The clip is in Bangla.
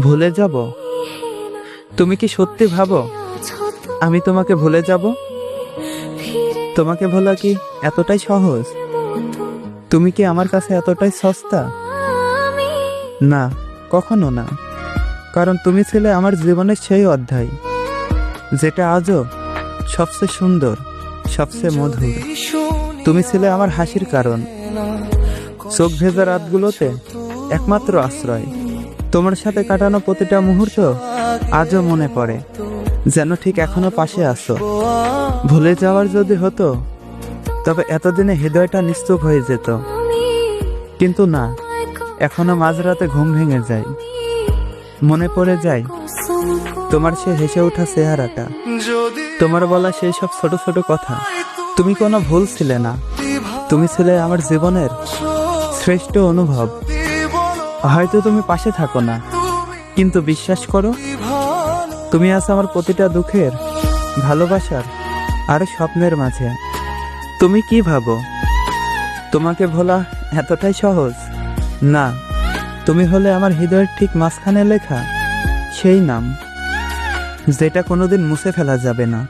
ভুলে যাব? তুমি কি সত্যি ভাবো আমি তোমাকে ভুলে যাব? তোমাকে ভোলা কি এতটাই সহজ? তুমি কি আমার কাছে এতটাই সস্তা? না, কখনো না। কারণ তুমি ছিলে আমার জীবনের সেই অধ্যায় যেটা আজও সবচেয়ে সুন্দর, সবচেয়ে মধুর। তুমি ছিলে আমার হাসির কারণ, চোখ ভেজা রাতগুলোতে একমাত্র আশ্রয়। তোমার সাথে কাটানো প্রতিটা মুহূর্ত আজও মনে পড়ে, যেন ঠিক এখনো পাশে আছো। ভুলে যাওয়ার যদি হতো তবে এতদিনে হৃদয়টা নিশ্চুপ হয়ে যেত। কিন্তু না, এখনো মাঝরাতে ঘুম ভেঙে যায়, মনে পড়ে যায় তোমার সে হেসে ওঠা চেহারাটা, তোমার বলা সেই সব ছোট ছোট কথা। তুমি কোনো ভুল ছিলে না, তুমি ছিলে আমার জীবনের শ্রেষ্ঠ অনুভব। হয়তো তুমি পাশে থাকো না, কিন্তু বিশ্বাস করো, তুমি আছো আমার প্রতিটা দুঃখের, ভালোবাসার আর স্বপ্নের মাঝে। তুমি কি ভাবো তোমাকে ভোলা এতটাই সহজ? না, তুমি হলে আমার হৃদয়ের ঠিক মাঝখানে লেখা সেই নাম, যেটা কোনোদিন মুছে ফেলা যাবে না।